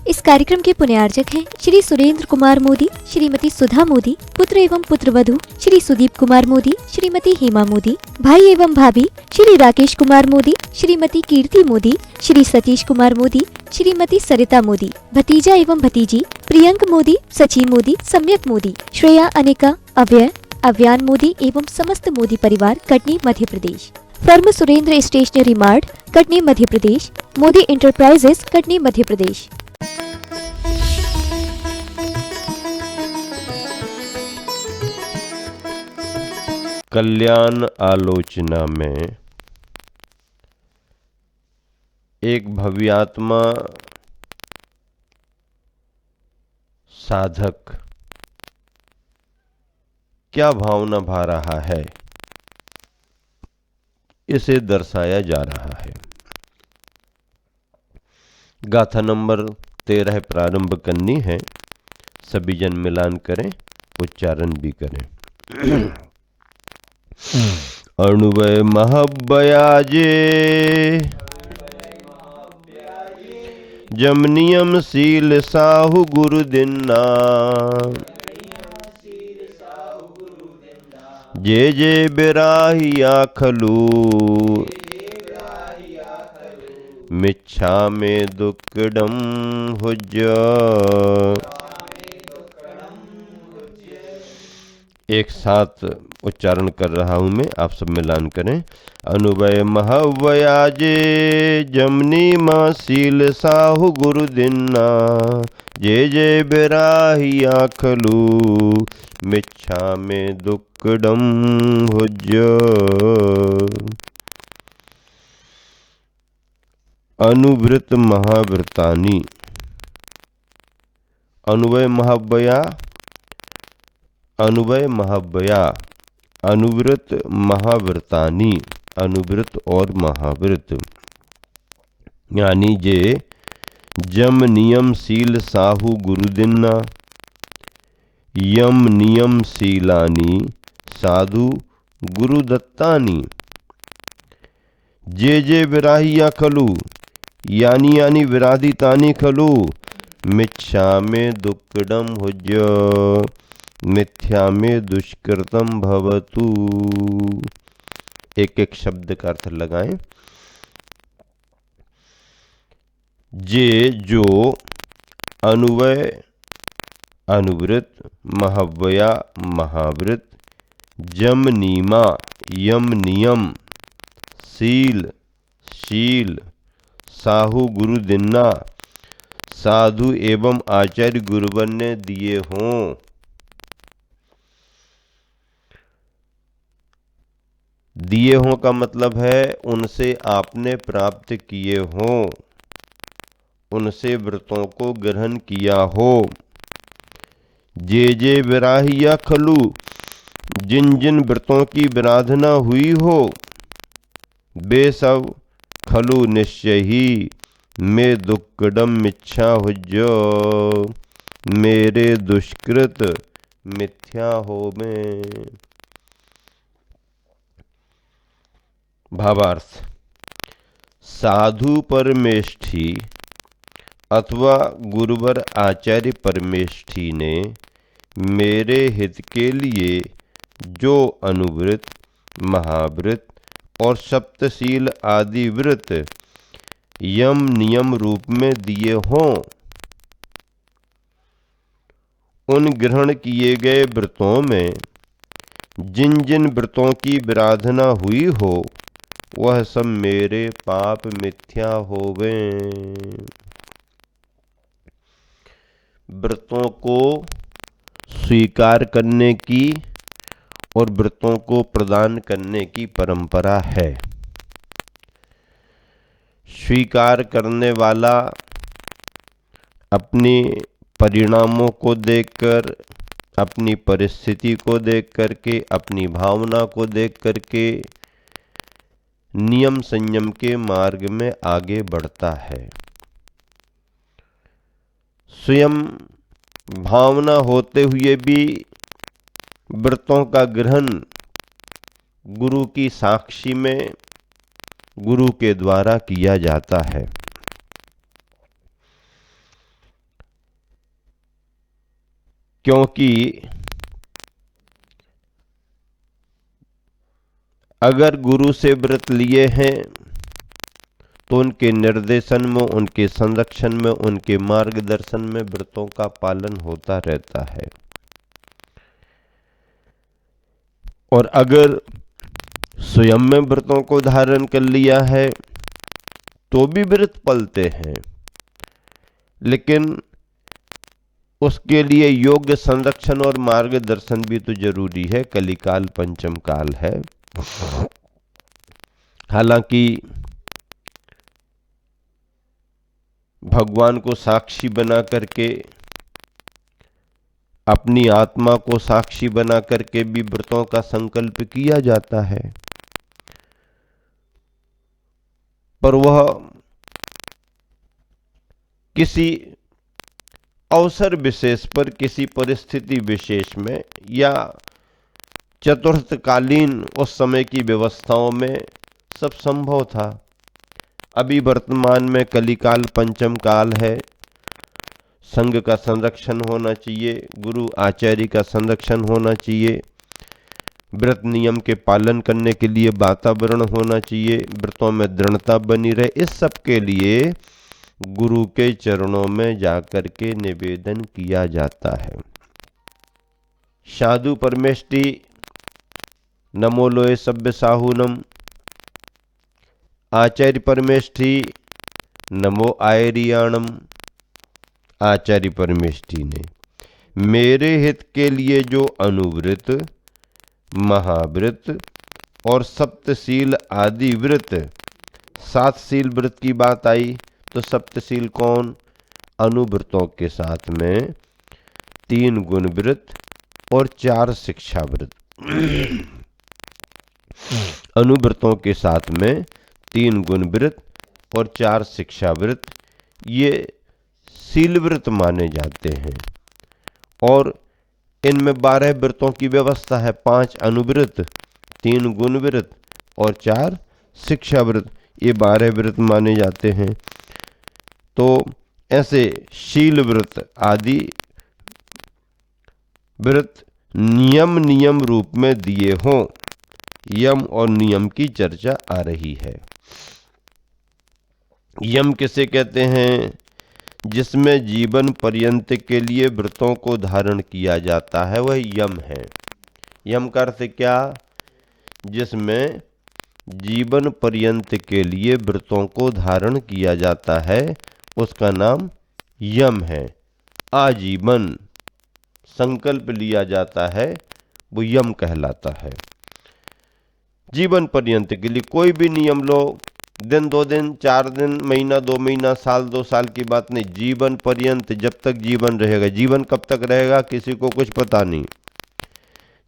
इस कार्यक्रम के पुण्यार्जक हैं श्री सुरेंद्र कुमार मोदी, श्रीमती सुधा मोदी, पुत्र एवं पुत्रवधू श्री सुदीप कुमार मोदी, श्रीमती हेमा मोदी, भाई एवं भाभी श्री राकेश कुमार मोदी, श्रीमती कीर्ति मोदी, श्री सतीश कुमार मोदी, श्रीमती सरिता मोदी, भतीजा एवं भतीजी प्रियंक मोदी, सची मोदी, सम्यक मोदी, श्रेया, अनिका, अव्यय, अव्यान मोदी एवं समस्त मोदी परिवार, Katni, Madhya Pradesh. Firm Surendra stationery mart, Katni, Madhya Pradesh. Modi enterprises, Katni, Madhya Pradesh. कल्याण आलोचना में एक भव्यात्मा साधक क्या भावना भा रहा है, इसे दर्शाया जा रहा है। गाथा नंबर 13 प्रारंभ करनी है। सभी जन मिलान करें, उच्चारण भी करें। अणुवय महब्बयाजे जमनियम शील साहु गुरु दिन्ना जे जे बिराहिया खलू मिच्छा में दुक्कडम हुज्ज। एक साथ उच्चारण कर रहा हूं मैं, आप सब मिलान करें। अनुवय महव्वयाजे जमनी माँ शील साहु गुरु दिन्ना जे जे बिराहिया खलू मिच्छा में दुक्कडम हुज्ज। अनुवृत महावृतानी। अनुवय महाव्वया, अनुवय महाव्वया, अनुवृत महावृतानी, अनुवृत और महावृत, यानी जे जम नियम शील साहु गुरुदिन्ना यम नियम शीलानी साधु गुरुदत्तानी जे जे विराहिया खलु, यानी विराधितानी खलु मिच्छा में दुक्कडम हुज्ज, मिथ्या में दुष्कृतम भवतु। एक एक शब्द का अर्थ लगाएं। जे जो, अनुवय अनुवृत, महव्वया महावृत, जम नीमा यम नियम, शील शील, साहु गुरु दिन्ना साधु एवं आचार्य गुरुवर ने दिए हों। दिए हों का मतलब है उनसे आपने प्राप्त किए हों, उनसे व्रतों को ग्रहण किया हो। जे जे विराहिया खलु, जिन जिन व्रतों की विराधना हुई हो, वे सब खलु निश्चय ही में दुक्कडम मिच्छा हुज्जो, मेरे दुष्कृत मिथ्या हो में। भावार्थ। साधु परमेष्ठी अथवा गुरुवर आचार्य परमेष्ठी ने मेरे हित के लिए जो अनुव्रत, महाव्रत और सप्तशील आदि व्रत यम नियम रूप में दिए हों, उन ग्रहण किए गए व्रतों में जिन जिन व्रतों की विराधना हुई हो, वह सब मेरे पाप मिथ्या होवे। व्रतों को स्वीकार करने की और व्रतों को प्रदान करने की परंपरा है। स्वीकार करने वाला अपने परिणामों को देखकर, अपनी परिस्थिति को देख करके, अपनी भावना को देख करके नियम संयम के मार्ग में आगे बढ़ता है। स्वयं भावना होते हुए भी व्रतों का ग्रहण गुरु की साक्षी में गुरु के द्वारा किया जाता है। क्योंकि अगर गुरु से व्रत लिए हैं तो उनके निर्देशन में, उनके संरक्षण में, उनके मार्गदर्शन में व्रतों का पालन होता रहता है। और अगर स्वयं में व्रतों को धारण कर लिया है तो भी व्रत पलते हैं, लेकिन उसके लिए योग्य संरक्षण और मार्गदर्शन भी तो जरूरी है। कलिकाल पंचम काल है। हालांकि भगवान को साक्षी बना करके, अपनी आत्मा को साक्षी बना करके भी व्रतों का संकल्प किया जाता है, पर वह किसी अवसर विशेष पर, किसी परिस्थिति विशेष में या चतुर्थकालीन उस समय की व्यवस्थाओं में सब संभव था। अभी वर्तमान में कलिकाल पंचम काल है। संघ का संरक्षण होना चाहिए, गुरु आचार्य का संरक्षण होना चाहिए, व्रत नियम के पालन करने के लिए वातावरण होना चाहिए, व्रतों में दृढ़ता बनी रहे। इस सब के लिए गुरु के चरणों में जाकर के निवेदन किया जाता है। साधु परमेष्टि नमो लोए सभ्य साहुनम, आचार्य परमेष्टि नमो आयरियाणम। आचार्य परमेष्टि ने मेरे हित के लिए जो अनुव्रत, महाव्रत और सप्तशील आदि व्रत, 7 शील व्रत की बात आई तो सप्तशील कौन? अनुव्रतों के साथ में 3 गुण व्रत और 4 शिक्षा व्रत। अनुव्रतों के साथ में 3 गुण व्रत और 4 शिक्षा व्रत, ये शील व्रत माने जाते हैं। और इनमें 12 व्रतों की व्यवस्था है। 5 अनुव्रत, 3 गुण व्रत और 4 शिक्षा व्रत, ये 12 व्रत माने जाते हैं। तो ऐसे शील व्रत आदि व्रत नियम रूप में दिए हों, यम और नियम की चर्चा आ रही है। यम किसे कहते हैं? जिसमें जीवन पर्यंत के लिए व्रतों को धारण किया जाता है, वह यम है। यम का अर्थ क्या? जिसमें जीवन पर्यंत के लिए व्रतों को धारण किया जाता है, उसका नाम यम है। आजीवन संकल्प लिया जाता है, वो यम कहलाता है। जीवन पर्यंत के लिए कोई भी नियम लो, दिन 2 दिन, 4 दिन, महीना 2 महीना, साल 2 साल की बात नहीं, जीवन पर्यंत, जब तक जीवन रहेगा। जीवन कब तक रहेगा किसी को कुछ पता नहीं।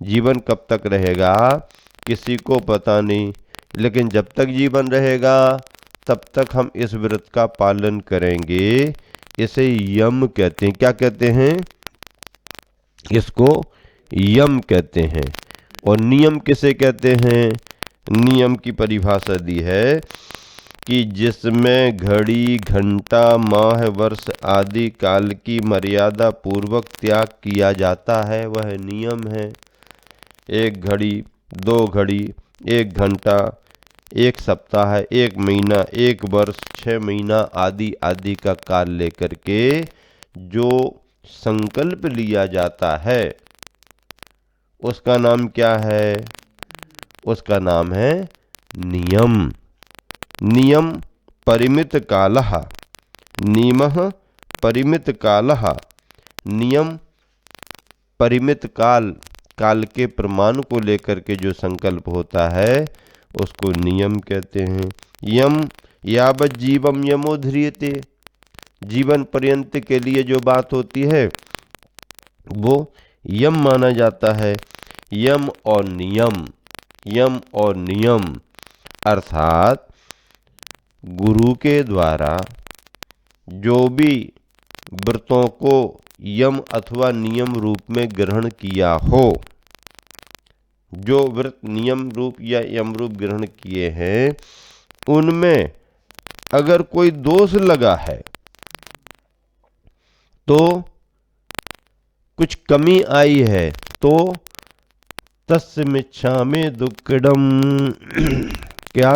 जीवन कब तक रहेगा किसी को पता नहीं, लेकिन जब तक जीवन रहेगा तब तक हम इस व्रत का पालन करेंगे। इसे यम कहते हैं। क्या कहते हैं? इसको यम कहते हैं। और नियम किसे कहते हैं? नियम की परिभाषा दी है कि जिसमें घड़ी, घंटा, माह, वर्ष आदि काल की मर्यादा पूर्वक त्याग किया जाता है, वह नियम है। 1 घड़ी, 2 घड़ी, 1 घंटा, 1 सप्ताह, 1 महीना, 1 वर्ष, 6 महीना आदि आदि का काल लेकर के जो संकल्प लिया जाता है, उसका नाम क्या है? उसका नाम है नियम। नियम परिमित कालः, नियमः परिमित कालः। नियम परिमित काल, काल के प्रमाण को लेकर के जो संकल्प होता है उसको नियम कहते हैं। यम यावत् जीवम यमो ध्रियते, जीवन पर्यंत के लिए जो बात होती है वो यम माना जाता है। यम और नियम, यम और नियम अर्थात गुरु के द्वारा जो भी व्रतों को यम अथवा नियम रूप में ग्रहण किया हो, जो व्रत नियम रूप या यम रूप ग्रहण किए हैं, उनमें अगर कोई दोष लगा है तो कुछ कमी आई है तो तस्य मिच्छामि दुक्कडम क्या,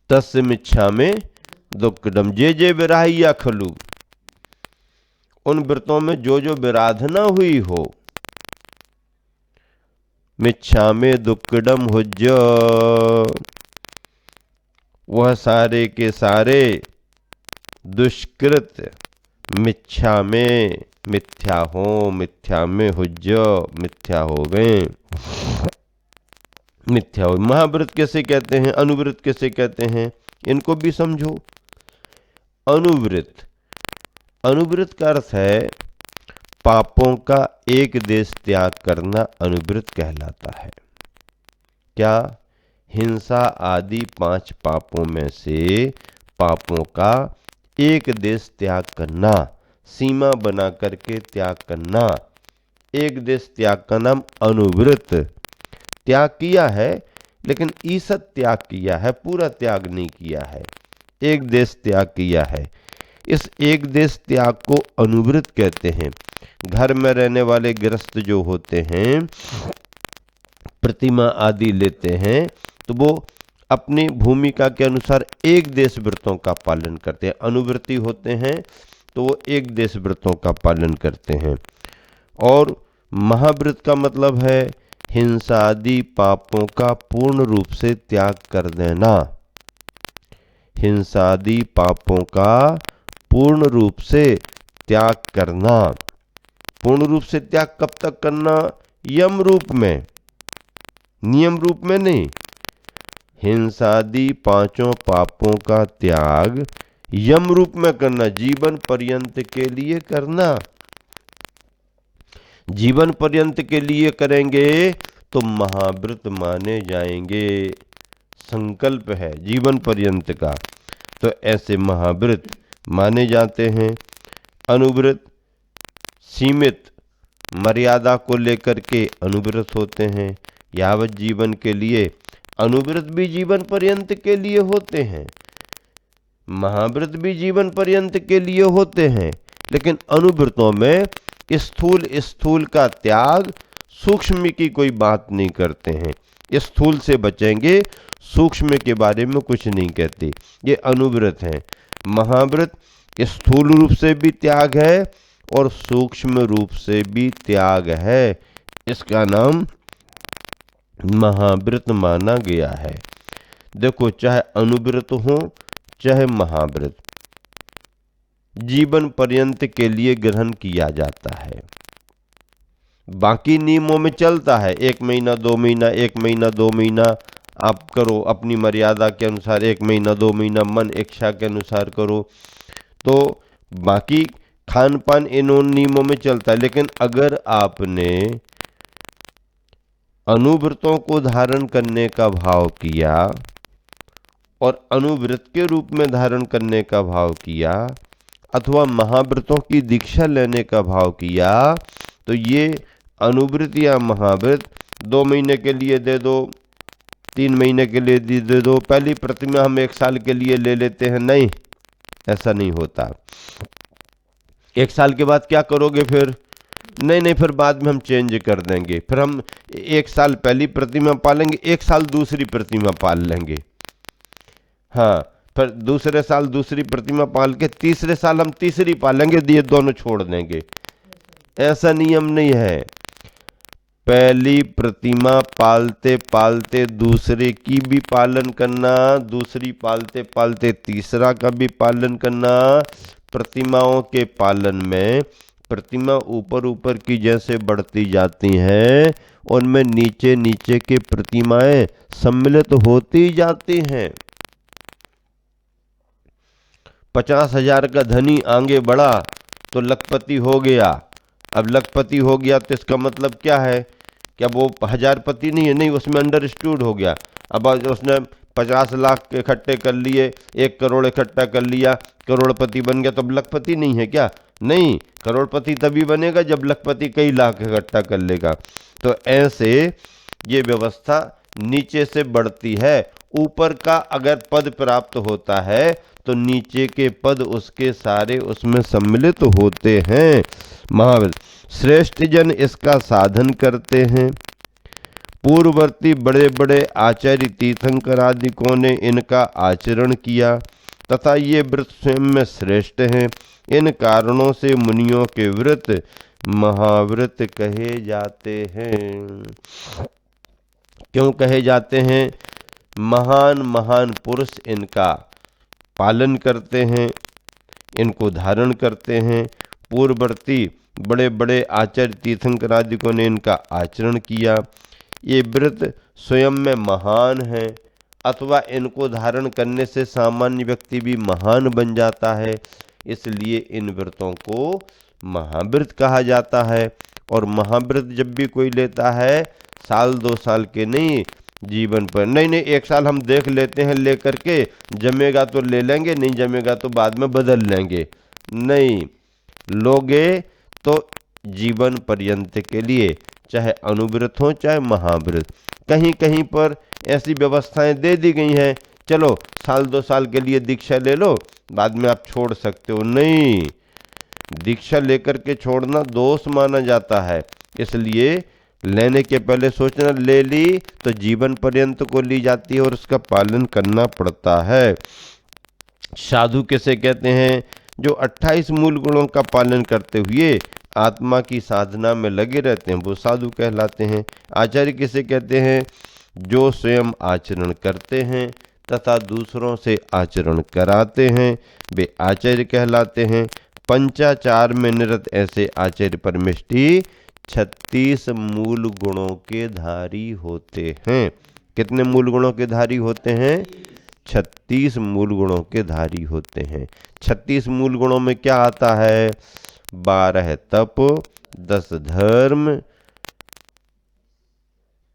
तस्य मिच्छामि दुक्कडम, जे विराहिया खलु, उन व्रतों में जो विराधना हुई हो, मिच्छामि दुक्कडम हुज्ज, वह सारे के सारे दुष्कृत मिच्छा में मिथ्या हो, मिथ्या में हुज्ज, मिथ्या हो गए, मिथ्या हो। महाव्रत कैसे कहते हैं, अनुव्रत कैसे कहते हैं, इनको भी समझो। अनुव्रत, अनुव्रत का अर्थ है पापों का एक देश त्याग करना, अनुव्रत कहलाता है। क्या, हिंसा आदि 5 पापों में से पापों का एक देश त्याग करना, सीमा बना करके त्याग करना, एक देश त्याग का नाम अनुव्रत। त्याग किया है लेकिन ईसत त्याग किया है, पूरा त्याग नहीं किया है, एक देश त्याग किया है। इस एक देश त्याग को अनुव्रत कहते हैं। घर में रहने वाले गृहस्थ जो होते हैं, प्रतिमा आदि लेते हैं, तो वो अपनी भूमिका के अनुसार एक देश व्रतों का पालन करते हैं। अनुव्रती होते हैं तो वो एक देश व्रतों का पालन करते हैं। और महाव्रत का मतलब है हिंसा आदि पापों का पूर्ण रूप से त्याग कर देना। हिंसा आदि पापों का पूर्ण रूप से त्याग करना। पूर्ण रूप से त्याग कब तक करना, यम रूप में, नियम रूप में नहीं। हिंसादि 5 पापों का त्याग यम रूप में करना, जीवन पर्यंत के लिए करना। जीवन पर्यंत के लिए करेंगे तो महाव्रत माने जाएंगे, संकल्प है जीवन पर्यंत का, तो ऐसे महाव्रत माने जाते हैं। अनुव्रत सीमित मर्यादा को लेकर के अनुव्रत होते हैं, यावत जीवन के लिए। अनुव्रत भी जीवन पर्यंत के लिए होते हैं, महाव्रत भी जीवन पर्यंत के लिए होते हैं, लेकिन अनुव्रतों में स्थूल का त्याग, सूक्ष्म की कोई बात नहीं करते हैं। स्थूल से बचेंगे, सूक्ष्म के बारे में कुछ नहीं कहते, ये अनुव्रत हैं। महाव्रत स्थूल रूप से भी त्याग है और सूक्ष्म रूप से भी त्याग है, इसका नाम महाव्रत माना गया है। देखो, चाहे अनुव्रत हो चाहे महाव्रत, जीवन पर्यंत के लिए ग्रहण किया जाता है। बाकी नियमों में चलता है, 1 महीना 2 महीना, 1 महीना 2 महीना आप करो अपनी मर्यादा के अनुसार, 1 महीना 2 महीना मन इच्छा के अनुसार करो, तो बाकी खान पान इन नियमों में चलता है। लेकिन अगर आपने अनुव्रतों को धारण करने का भाव किया और अनुव्रत के रूप में धारण करने का भाव किया, अथवा महाव्रतों की दीक्षा लेने का भाव किया, तो ये अनुव्रत या महाव्रत 2 महीने के लिए दे दो, 3 महीने के लिए दे दो, पहली प्रतिमा हम 1 साल के लिए ले लेते हैं, नहीं, ऐसा नहीं होता। 1 साल के बाद क्या करोगे फिर? नहीं, फिर बाद में हम चेंज कर देंगे, फिर हम 1 साल पहली प्रतिमा पालेंगे, 1 साल दूसरी प्रतिमा पाल लेंगे, हाँ, फिर दूसरे साल दूसरी प्रतिमा पाल के तीसरे साल हम तीसरी पालेंगे, ये दोनों छोड़ देंगे। ऐसा नियम नहीं है। पहली प्रतिमा पालते पालते दूसरे की भी पालन करना, दूसरी पालते पालते तीसरा का भी पालन करना। प्रतिमाओं के पालन में प्रतिमा ऊपर ऊपर की जैसे बढ़ती जाती हैं, उनमें नीचे नीचे के प्रतिमाएं सम्मिलित होती जाती हैं। 50,000 का धनी आगे बढ़ा तो लखपति हो गया। अब लखपति हो गया तो इसका मतलब क्या है? क्या वो 1000पति नहीं है? नहीं, उसमें अंडरस्टूड हो गया। अब उसने 50 लाख इकट्ठे कर लिए, 1 करोड़ इकट्ठा कर लिया, करोड़पति बन गया, तो अब लखपति नहीं है क्या? नहीं, करोड़पति तभी बनेगा जब लखपति कई लाख इकट्ठा कर लेगा। तो ऐसे ये व्यवस्था नीचे से बढ़ती है। ऊपर का अगर पद प्राप्त होता है तो नीचे के पद उसके सारे उसमें सम्मिलित होते हैं। महावीर श्रेष्ठ जन इसका साधन करते हैं। पूर्ववर्ती बड़े बड़े आचार्य तीर्थंकर आदिकों ने इनका आचरण किया तथा ये व्रत स्वयं में श्रेष्ठ हैं। इन कारणों से मुनियों के व्रत महाव्रत कहे जाते हैं। क्यों कहे जाते हैं? महान महान पुरुष इनका पालन करते हैं, इनको धारण करते हैं। पूर्ववर्ती बड़े बड़े आचार्य तीर्थंकर आदिकों ने इनका आचरण किया। ये व्रत स्वयं में महान है अथवा इनको धारण करने से सामान्य व्यक्ति भी महान बन जाता है, इसलिए इन व्रतों को महाव्रत कहा जाता है। और महाव्रत जब भी कोई लेता है, साल 2 साल के नहीं, जीवन पर नहीं 1 साल हम देख लेते हैं लेकर के, जमेगा तो ले लेंगे, नहीं जमेगा तो बाद में बदल लेंगे। नहीं, लोगे तो जीवन पर्यंत के लिए, चाहे अनुव्रत हो चाहे महाव्रत। कहीं कहीं पर ऐसी व्यवस्थाएं दे दी गई हैं, चलो साल 2 साल के लिए दीक्षा ले लो, बाद में आप छोड़ सकते हो। नहीं, दीक्षा लेकर के छोड़ना दोष माना जाता है, इसलिए लेने के पहले सोचना, ले ली तो जीवन पर्यंत को ली जाती है और उसका पालन करना पड़ता है। साधु किसे कहते हैं? जो 28 मूल गुणों का पालन करते हुए आत्मा की साधना में लगे रहते हैं, वो साधु कहलाते हैं। आचार्य किसे कहते हैं? जो स्वयं आचरण करते हैं तथा दूसरों से आचरण कराते हैं, वे आचार्य कहलाते हैं। पंचाचार में निरत ऐसे आचार्य परमेष्ठी 36 मूल गुणों के धारी होते हैं। कितने मूल गुणों के धारी होते हैं? 36 मूल गुणों के धारी होते हैं। 36 मूल गुणों में क्या आता है? 12 तप, 10 धर्म,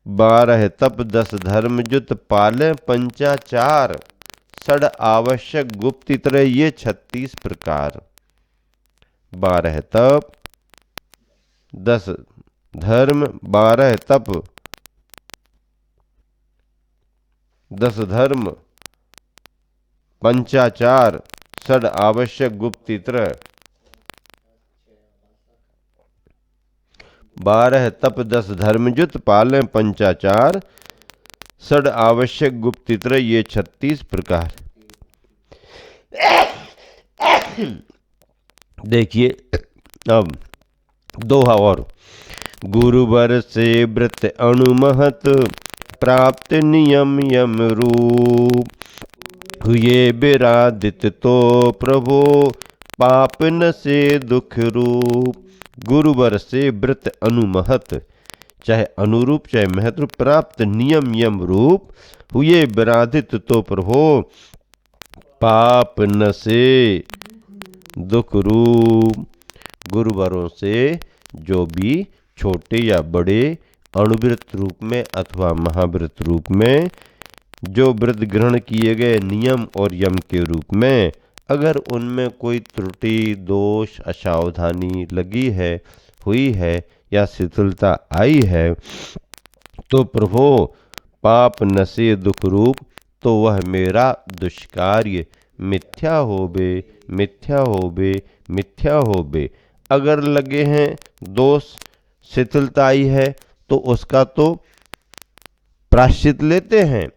12 तप 10 धर्म जुत पाले पंचाचार, षड आवश्यक गुप्त इतरे, ये 36 प्रकार। 12 तप, 10 धर्म, 12 तप, 10 धर्म, पंचाचार, षड आवश्यक गुप्त इत्र। 12 तप 10 धर्मजुत पालें पंचाचार, षड आवश्यक गुप्त इत्र, ये 36 प्रकार। देखिए अब दोहा और। गुरुवर से व्रत अनुमहत, प्राप्त नियम यम रूप, हुए विरादित तो प्रभो, पाप न से दुख रूप। गुरुवर से व्रत अनुमहत, चाहे अनुरूप चाहे महत्व, प्राप्त नियम यम रूप, हुए विरादित तो प्रभो, पाप न से दुख रूप। गुरुवरों से जो भी छोटे या बड़े अणुव्रत रूप में अथवा महाव्रत रूप में जो व्रत ग्रहण किए गए नियम और यम के रूप में, अगर उनमें कोई त्रुटि, दोष, असावधानी लगी है, हुई है या शिथिलता आई है, तो प्रभो पाप नशे दुख रूप, तो वह मेरा दुष्कार्य मिथ्या होबे, मिथ्या होबे, मिथ्या होबे। अगर लगे हैं दोष, शिथिलता आई है, तो उसका तो प्रायश्चित लेते हैं,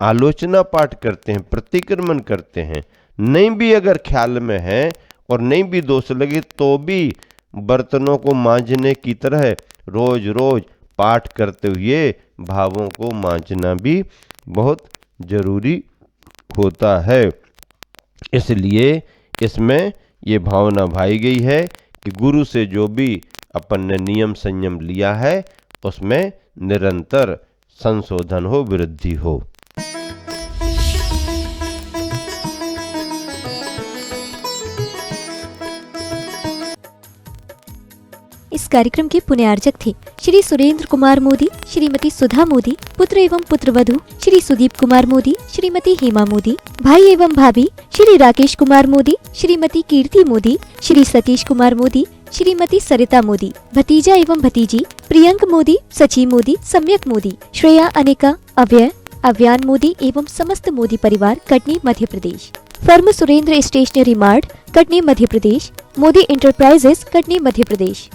आलोचना पाठ करते हैं, प्रतिक्रमण करते हैं। नहीं भी अगर ख्याल में है और नहीं भी दोष लगे, तो भी बर्तनों को मांजने की तरह रोज रोज पाठ करते हुए भावों को मांजना भी बहुत जरूरी होता है। इसलिए इसमें ये भावना भाई गई है कि गुरु से जो भी अपन ने नियम संयम लिया है, उसमें निरंतर संशोधन हो, वृद्धि हो। इस कार्यक्रम के पुण्यार्चक थे श्री सुरेंद्र कुमार मोदी, श्रीमती सुधा मोदी, पुत्र एवं पुत्रवधू श्री सुदीप कुमार मोदी, श्रीमती हेमा मोदी, भाई एवं भाभी श्री राकेश कुमार मोदी, श्रीमती कीर्ति मोदी, श्री सतीश कुमार मोदी, श्रीमती सरिता मोदी। भतीजा एवं भतीजी प्रियंक मोदी, सची मोदी, सम्यक मोदी, श्रेया, अनिका, अव्यय, अव्यान मोदी एवं समस्त मोदी परिवार, Katni, Madhya Pradesh. Firm Surendra stationery mart, Katni, Madhya Pradesh. Modi enterprises, Katni, Madhya प्रदेश।